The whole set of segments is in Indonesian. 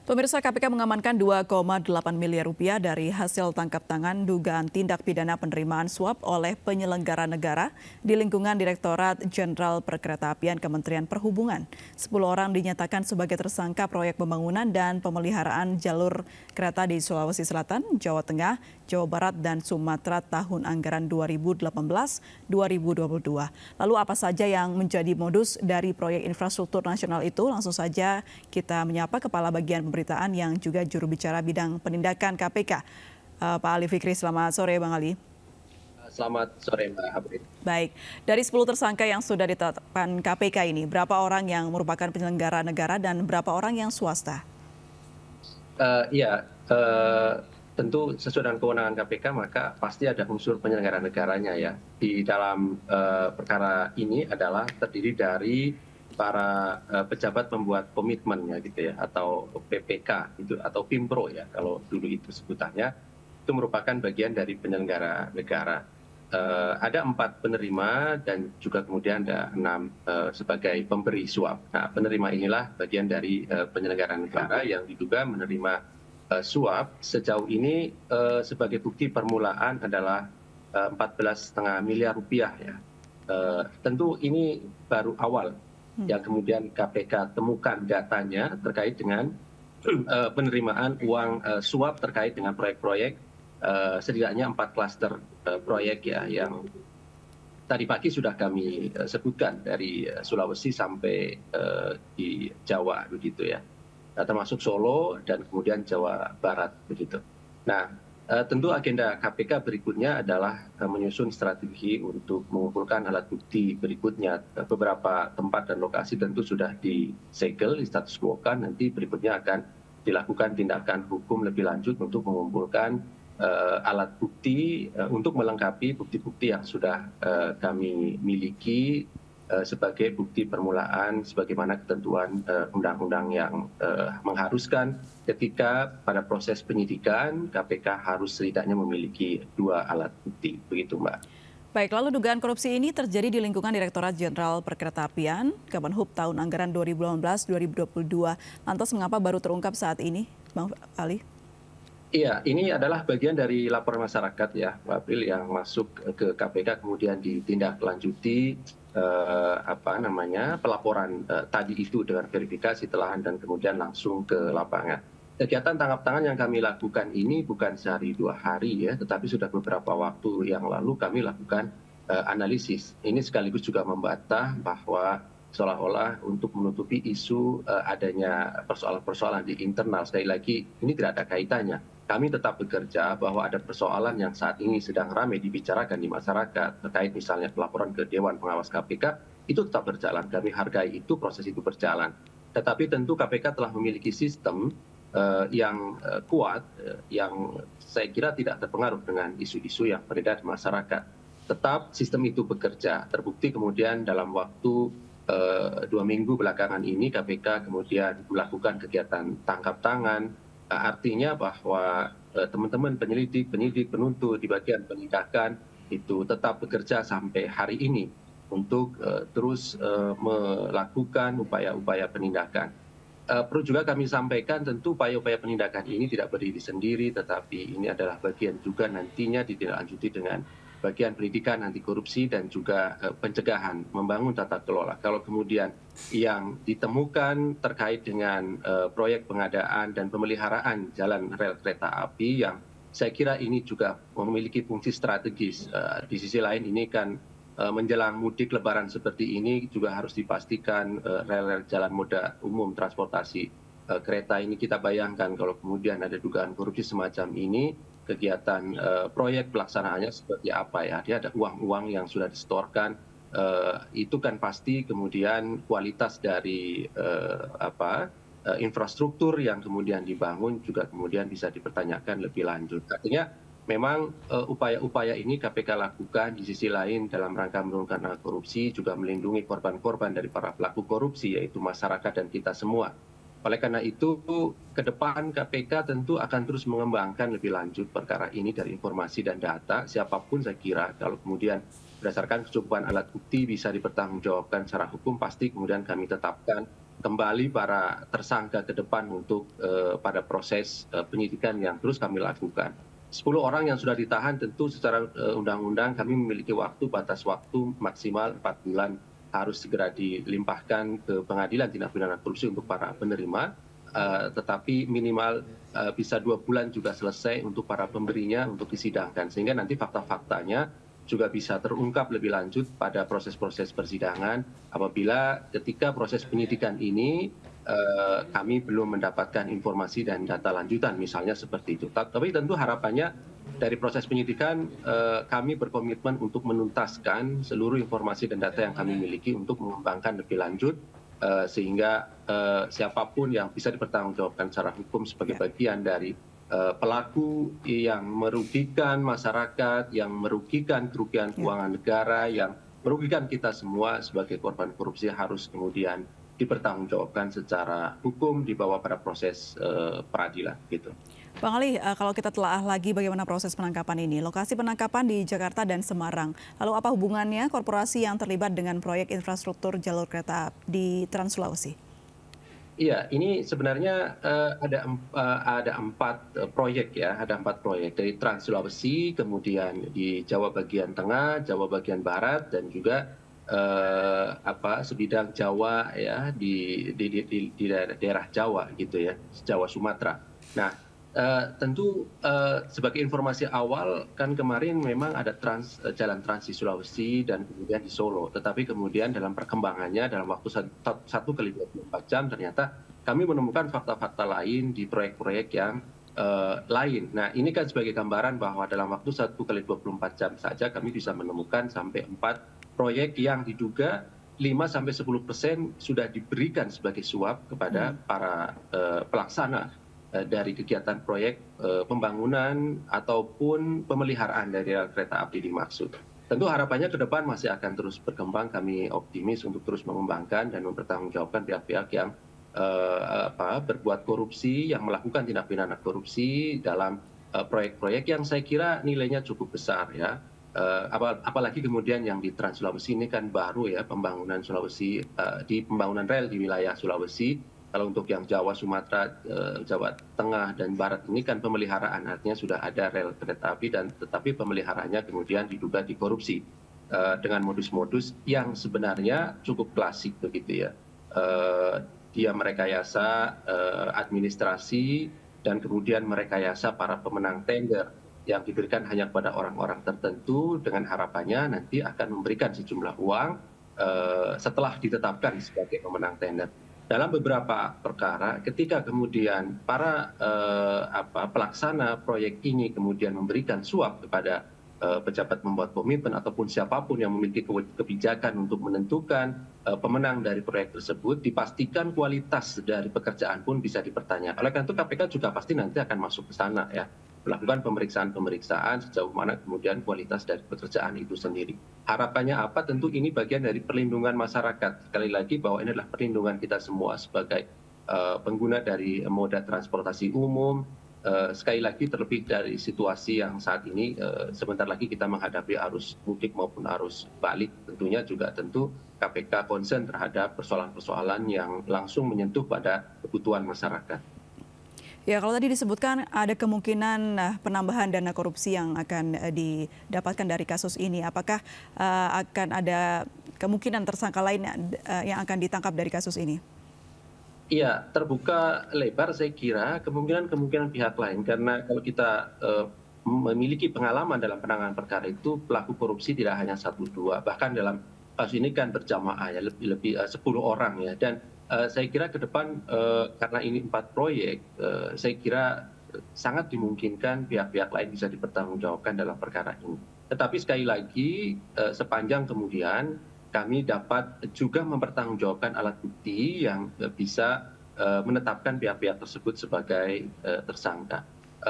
Pemirsa, KPK mengamankan 2,8 miliar rupiah dari hasil tangkap tangan dugaan tindak pidana penerimaan suap oleh penyelenggara negara di lingkungan Direktorat Jenderal Perkeretaapian Kementerian Perhubungan. 10 orang dinyatakan sebagai tersangka proyek pembangunan dan pemeliharaan jalur kereta di Sulawesi Selatan, Jawa Tengah, Jawa Barat, dan Sumatera tahun anggaran 2018-2022. Lalu apa saja yang menjadi modus dari proyek infrastruktur nasional itu? Langsung saja kita menyapa Kepala Bagian Pemberitaan yang juga juru bicara bidang penindakan KPK, Pak Ali Fikri. Selamat sore, Bang Ali. Selamat sore, Mbak Abri. Baik, dari 10 tersangka yang sudah ditetapkan KPK ini, berapa orang yang merupakan penyelenggara negara dan berapa orang yang swasta? Tentu sesuai dengan kewenangan KPK maka pasti ada unsur penyelenggara negaranya ya. Di dalam perkara ini adalah terdiri dari para pejabat pembuat komitmen ya gitu ya, atau PPK itu atau Pimpro ya kalau dulu itu sebutannya, itu merupakan bagian dari penyelenggara negara. Ada 4 penerima dan juga kemudian ada 6 sebagai pemberi suap. Nah, penerima inilah bagian dari penyelenggara negara yang diduga menerima suap. Sejauh ini sebagai bukti permulaan adalah 14,5 miliar rupiah ya. Tentu ini baru awal yang kemudian KPK temukan datanya terkait dengan penerimaan uang suap terkait dengan proyek-proyek setidaknya 4 klaster proyek ya, yang tadi pagi sudah kami sebutkan dari Sulawesi sampai di Jawa begitu ya, termasuk Solo dan kemudian Jawa Barat begitu. Nah, tentu agenda KPK berikutnya adalah menyusun strategi untuk mengumpulkan alat bukti berikutnya. Beberapa tempat dan lokasi tentu sudah disegel, di status quo-kan. Nanti berikutnya akan dilakukan tindakan hukum lebih lanjut untuk mengumpulkan alat bukti untuk melengkapi bukti-bukti yang sudah kami miliki sebagai bukti permulaan sebagaimana ketentuan undang-undang yang mengharuskan ketika pada proses penyidikan KPK harus setidaknya memiliki 2 alat bukti. Begitu, Mbak. Baik, lalu dugaan korupsi ini terjadi di lingkungan Direktorat Jenderal Perkeretaapian Kemenhub tahun anggaran 2018-2022. Lantas mengapa baru terungkap saat ini, Bang Ali? Iya, ini adalah bagian dari laporan masyarakat ya, Pak April, yang masuk ke KPK kemudian ditindaklanjuti pelaporan tadi itu dengan verifikasi telahan dan kemudian langsung ke lapangan. Kegiatan tangkap tangan yang kami lakukan ini bukan sehari 2 hari ya, tetapi sudah beberapa waktu yang lalu kami lakukan analisis. Ini sekaligus juga membantah bahwa seolah-olah untuk menutupi isu adanya persoalan-persoalan di internal. Sekali lagi, ini tidak ada kaitannya. Kami tetap bekerja bahwa ada persoalan yang saat ini sedang ramai dibicarakan di masyarakat terkait misalnya pelaporan ke Dewan Pengawas KPK, itu tetap berjalan. Kami hargai itu, proses itu berjalan. Tetapi tentu KPK telah memiliki sistem yang kuat, yang saya kira tidak terpengaruh dengan isu-isu yang beredar di masyarakat. Tetap sistem itu bekerja. Terbukti kemudian dalam waktu 2 minggu belakangan ini KPK kemudian melakukan kegiatan tangkap tangan. Artinya bahwa teman-teman penyelidik, penyidik, penuntut di bagian penindakan itu tetap bekerja sampai hari ini untuk terus melakukan upaya-upaya penindakan. Perlu juga kami sampaikan tentu upaya-upaya penindakan ini tidak berdiri sendiri, tetapi ini adalah bagian juga nantinya ditindaklanjuti dengan bagian pendidikan anti korupsi dan juga pencegahan, membangun tata kelola. Kalau kemudian yang ditemukan terkait dengan proyek pengadaan dan pemeliharaan jalan rel kereta api yang saya kira ini juga memiliki fungsi strategis. Di sisi lain ini kan menjelang mudik lebaran seperti ini juga harus dipastikan rel-rel jalan moda umum transportasi kereta ini, kita bayangkan kalau kemudian ada dugaan korupsi semacam ini, kegiatan proyek pelaksanaannya seperti apa ya. Dia ada uang-uang yang sudah disetorkan, itu kan pasti kemudian kualitas dari infrastruktur yang kemudian dibangun juga kemudian bisa dipertanyakan lebih lanjut. Artinya memang upaya-upaya ini KPK lakukan di sisi lain dalam rangka menurunkan korupsi, juga melindungi korban-korban dari para pelaku korupsi, yaitu masyarakat dan kita semua. Oleh karena itu, ke depan KPK tentu akan terus mengembangkan lebih lanjut perkara ini dari informasi dan data. Siapapun saya kira kalau kemudian berdasarkan kecukupan alat bukti bisa dipertanggungjawabkan secara hukum, pasti kemudian kami tetapkan kembali para tersangka ke depan untuk pada proses penyidikan yang terus kami lakukan. 10 orang yang sudah ditahan tentu secara undang-undang kami memiliki batas waktu maksimal 4 bulan harus segera dilimpahkan ke pengadilan tindak pidana korupsi untuk para penerima, tetapi minimal bisa 2 bulan juga selesai untuk para pemberinya untuk disidangkan, sehingga nanti fakta-faktanya juga bisa terungkap lebih lanjut pada proses-proses persidangan apabila ketika proses penyidikan ini kami belum mendapatkan informasi dan data lanjutan misalnya seperti itu. Tapi tentu harapannya dari proses penyidikan kami berkomitmen untuk menuntaskan seluruh informasi dan data yang kami miliki untuk mengembangkan lebih lanjut sehingga siapapun yang bisa dipertanggungjawabkan secara hukum sebagai bagian dari pelaku yang merugikan masyarakat, yang merugikan kerugian keuangan negara, yang merugikan kita semua sebagai korban korupsi harus kemudian dipertanggungjawabkan secara hukum di bawah pada proses peradilan gitu. Bang Ali, kalau kita telah lagi bagaimana proses penangkapan ini, lokasi penangkapan di Jakarta dan Semarang. Lalu apa hubungannya korporasi yang terlibat dengan proyek infrastruktur jalur kereta di Trans Sulawesi? Iya, ini sebenarnya ada 4 proyek ya, ada 4 proyek dari Trans Sulawesi, kemudian di Jawa bagian tengah, Jawa bagian barat, dan juga sebidang Jawa ya di daerah Jawa gitu ya, Jawa Sumatera. Nah, tentu sebagai informasi awal kan kemarin memang ada jalan trans di Sulawesi dan kemudian di Solo, tetapi kemudian dalam perkembangannya dalam waktu 1 kali 24 jam ternyata kami menemukan fakta-fakta lain di proyek-proyek yang lain. Nah, ini kan sebagai gambaran bahwa dalam waktu 1 kali 24 jam saja kami bisa menemukan sampai 4 proyek yang diduga 5-10% sudah diberikan sebagai suap kepada para pelaksana dari kegiatan proyek pembangunan ataupun pemeliharaan dari kereta api dimaksud. Tentu harapannya ke depan masih akan terus berkembang. Kami optimis untuk terus mengembangkan dan mempertanggungjawabkan pihak-pihak yang berbuat korupsi, yang melakukan tindak pidana korupsi dalam proyek-proyek yang saya kira nilainya cukup besar ya. Apalagi kemudian yang di Trans Sulawesi ini kan baru ya, pembangunan Sulawesi di pembangunan rel di wilayah Sulawesi. Kalau untuk yang Jawa, Sumatera, Jawa Tengah dan Barat ini kan pemeliharaan, artinya sudah ada rel kereta api dan tetapi pemeliharaannya kemudian diduga dikorupsi dengan modus-modus yang sebenarnya cukup klasik begitu ya. Dia merekayasa administrasi dan kemudian merekayasa para pemenang tender yang diberikan hanya kepada orang-orang tertentu dengan harapannya nanti akan memberikan sejumlah uang setelah ditetapkan sebagai pemenang tender. Dalam beberapa perkara, ketika kemudian para pelaksana proyek ini kemudian memberikan suap kepada pejabat membuat komitmen ataupun siapapun yang memiliki kebijakan untuk menentukan pemenang dari proyek tersebut, dipastikan kualitas dari pekerjaan pun bisa dipertanyakan. Oleh karena itu KPK juga pasti nanti akan masuk ke sana ya, melakukan pemeriksaan-pemeriksaan sejauh mana kemudian kualitas dari pekerjaan itu sendiri. Harapannya apa? Tentu ini bagian dari perlindungan masyarakat. Sekali lagi bahwa ini adalah perlindungan kita semua sebagai pengguna dari moda transportasi umum. Sekali lagi terlebih dari situasi yang saat ini sebentar lagi kita menghadapi arus mudik maupun arus balik, tentunya juga tentu KPK concern terhadap persoalan-persoalan yang langsung menyentuh pada kebutuhan masyarakat. Ya, kalau tadi disebutkan ada kemungkinan penambahan dana korupsi yang akan didapatkan dari kasus ini, apakah akan ada kemungkinan tersangka lain yang akan ditangkap dari kasus ini? Iya, terbuka lebar saya kira kemungkinan pihak lain, karena kalau kita memiliki pengalaman dalam penanganan perkara itu, pelaku korupsi tidak hanya 1-2, bahkan dalam kasus ini kan berjamaah ya, lebih 10 orang ya. Dan saya kira ke depan karena ini 4 proyek, saya kira sangat dimungkinkan pihak-pihak lain bisa dipertanggungjawabkan dalam perkara ini. Tetapi sekali lagi sepanjang kemudian kami dapat juga mempertanggungjawabkan alat bukti yang bisa menetapkan pihak-pihak tersebut sebagai tersangka.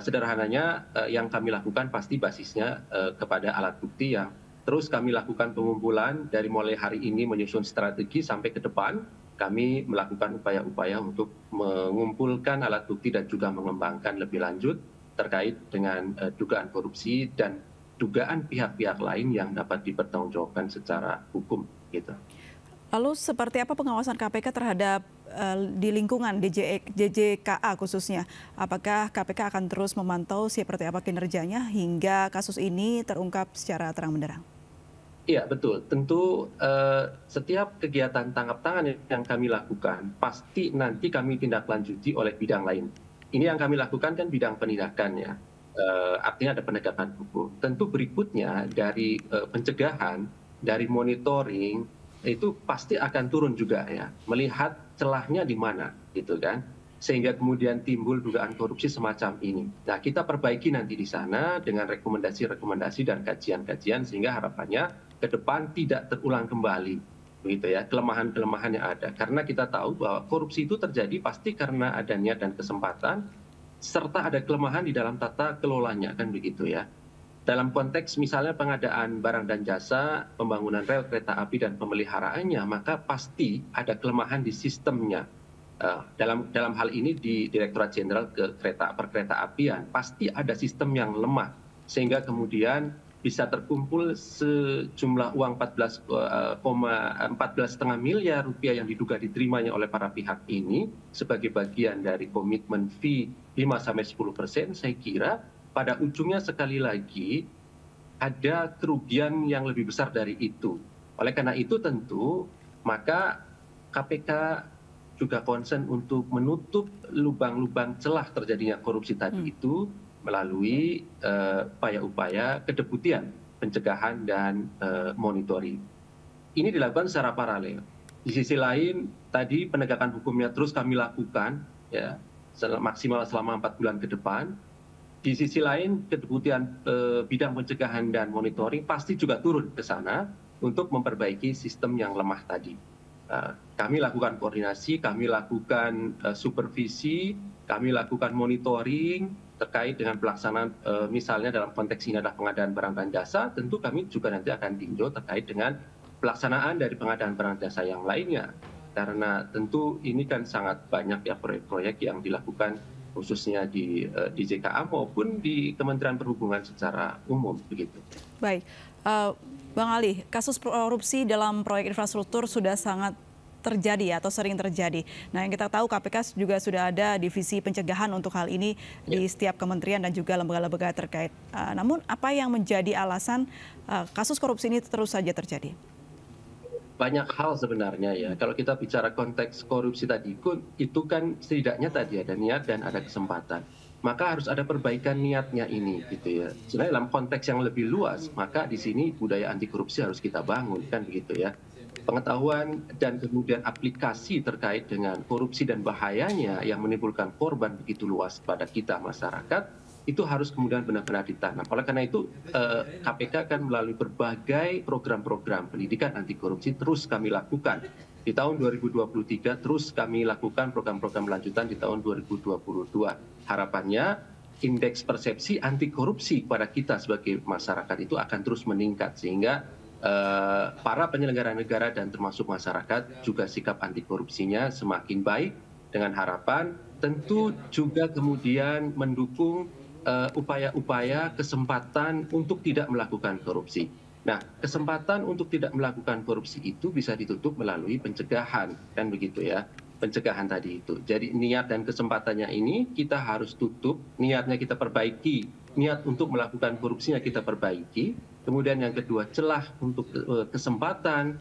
Sederhananya yang kami lakukan pasti basisnya kepada alat bukti yang terus kami lakukan pengumpulan dari mulai hari ini menyusun strategi sampai ke depan. Kami melakukan upaya-upaya untuk mengumpulkan alat bukti dan juga mengembangkan lebih lanjut terkait dengan dugaan korupsi dan dugaan pihak-pihak lain yang dapat dipertanggungjawabkan secara hukum gitu. Lalu seperti apa pengawasan KPK terhadap di lingkungan DJKA khususnya, apakah KPK akan terus memantau seperti apa kinerjanya hingga kasus ini terungkap secara terang benderang? Iya, betul. Tentu setiap kegiatan tangkap tangan yang kami lakukan pasti nanti kami tindak lanjuti oleh bidang lain. Ini yang kami lakukan kan bidang penindakan ya. Artinya ada penegakan hukum. Tentu berikutnya dari pencegahan, dari monitoring itu pasti akan turun juga ya. Melihat celahnya di mana gitu kan. Sehingga kemudian timbul dugaan korupsi semacam ini. Nah, kita perbaiki nanti di sana dengan rekomendasi-rekomendasi dan kajian-kajian sehingga harapannya ke depan tidak terulang kembali, begitu ya, kelemahan-kelemahan yang ada. Karena kita tahu bahwa korupsi itu terjadi pasti karena ada niat dan kesempatan, serta ada kelemahan di dalam tata kelolanya, kan begitu ya. Dalam konteks misalnya pengadaan barang dan jasa, pembangunan rel kereta api dan pemeliharaannya, maka pasti ada kelemahan di sistemnya. Dalam hal ini di Direktorat Jenderal Perkeretaapian pasti ada sistem yang lemah sehingga kemudian bisa terkumpul sejumlah uang 14,5 miliar rupiah yang diduga diterimanya oleh para pihak ini sebagai bagian dari komitmen fee 5-10%. Saya kira pada ujungnya sekali lagi ada kerugian yang lebih besar dari itu. Oleh karena itu tentu maka KPK juga concern untuk menutup lubang-lubang celah terjadinya korupsi tadi itu melalui upaya-upaya kedeputian pencegahan dan monitoring. Ini dilakukan secara paralel. Di sisi lain, tadi penegakan hukumnya terus kami lakukan, ya, maksimal selama 4 bulan ke depan. Di sisi lain, kedeputian bidang pencegahan dan monitoring pasti juga turun ke sana untuk memperbaiki sistem yang lemah tadi. Kami lakukan koordinasi, kami lakukan supervisi, kami lakukan monitoring terkait dengan pelaksanaan misalnya dalam konteks ini adalah pengadaan barang dan jasa, tentu kami juga nanti akan tinjau terkait dengan pelaksanaan dari pengadaan barang dan jasa yang lainnya. Karena tentu ini kan sangat banyak ya proyek-proyek yang dilakukan khususnya di JKA maupun di Kementerian Perhubungan secara umum begitu. Baik, Bang Ali, kasus korupsi dalam proyek infrastruktur sudah sangat terjadi atau sering terjadi. Nah, yang kita tahu KPK juga sudah ada divisi pencegahan untuk hal ini di setiap kementerian dan juga lembaga-lembaga terkait. Namun apa yang menjadi alasan kasus korupsi ini terus saja terjadi? Banyak hal sebenarnya ya. Kalau kita bicara konteks korupsi tadi, itu kan setidaknya tadi ada niat dan ada kesempatan. Maka harus ada perbaikan niatnya ini gitu ya. Sebenarnya dalam konteks yang lebih luas, maka di sini budaya anti korupsi harus kita bangun kan begitu ya. Pengetahuan dan kemudian aplikasi terkait dengan korupsi dan bahayanya yang menimbulkan korban begitu luas pada kita masyarakat itu harus kemudian benar-benar ditanam. Oleh karena itu KPK akan melalui berbagai program-program pendidikan anti korupsi terus kami lakukan. Di tahun 2023 terus kami lakukan program-program lanjutan di tahun 2022. Harapannya indeks persepsi anti korupsi pada kita sebagai masyarakat itu akan terus meningkat sehingga para penyelenggara negara dan termasuk masyarakat juga sikap anti korupsinya semakin baik dengan harapan tentu juga kemudian mendukung upaya-upaya kesempatan untuk tidak melakukan korupsi. Nah, kesempatan untuk tidak melakukan korupsi itu bisa ditutup melalui pencegahan, kan begitu ya, pencegahan tadi itu. Jadi niat dan kesempatannya ini kita harus tutup, niatnya kita perbaiki, niat untuk melakukan korupsinya kita perbaiki. Kemudian yang kedua, celah untuk kesempatan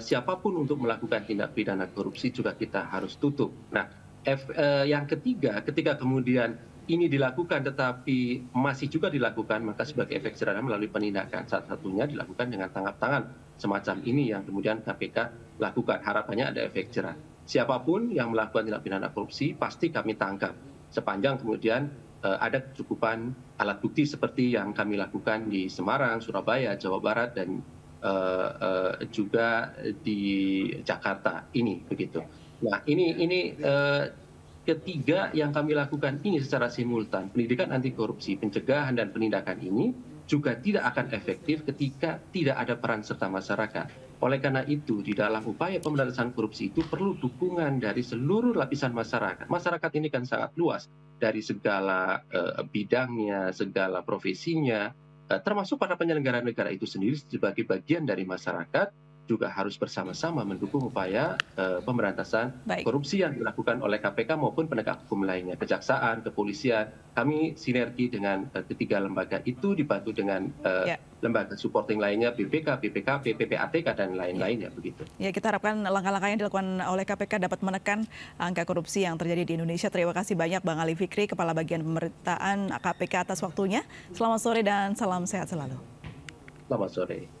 siapapun untuk melakukan tindak pidana korupsi juga kita harus tutup. Nah, yang ketiga, ketika kemudian ini dilakukan tetapi masih juga dilakukan, maka sebagai efek jerah melalui penindakan. Salah satunya dilakukan dengan tangkap tangan semacam ini yang kemudian KPK lakukan. Harapannya ada efek jerah. Siapapun yang melakukan tindak pidana korupsi pasti kami tangkap. Sepanjang kemudian ada kecukupan alat bukti seperti yang kami lakukan di Semarang, Surabaya, Jawa Barat, dan juga di Jakarta ini begitu. Nah, ini ketiga yang kami lakukan ini secara simultan. Pendidikan anti korupsi, pencegahan dan penindakan ini juga tidak akan efektif ketika tidak ada peran serta masyarakat. Oleh karena itu, di dalam upaya pemberantasan korupsi itu perlu dukungan dari seluruh lapisan masyarakat. Masyarakat ini kan sangat luas, dari segala bidangnya, segala profesinya, termasuk para penyelenggara negara itu sendiri sebagai bagian dari masyarakat, juga harus bersama-sama mendukung upaya pemberantasan korupsi yang dilakukan oleh KPK maupun penegak hukum lainnya, kejaksaan, kepolisian. Kami sinergi dengan ketiga lembaga itu dibantu dengan lembaga supporting lainnya, BPK, BPKP, PPATK, dan lain-lainnya begitu. Ya, kita harapkan langkah-langkah yang dilakukan oleh KPK dapat menekan angka korupsi yang terjadi di Indonesia. Terima kasih banyak Bang Ali Fikri, Kepala Bagian Pemberitaan KPK atas waktunya. Selamat sore dan salam sehat selalu. Selamat sore.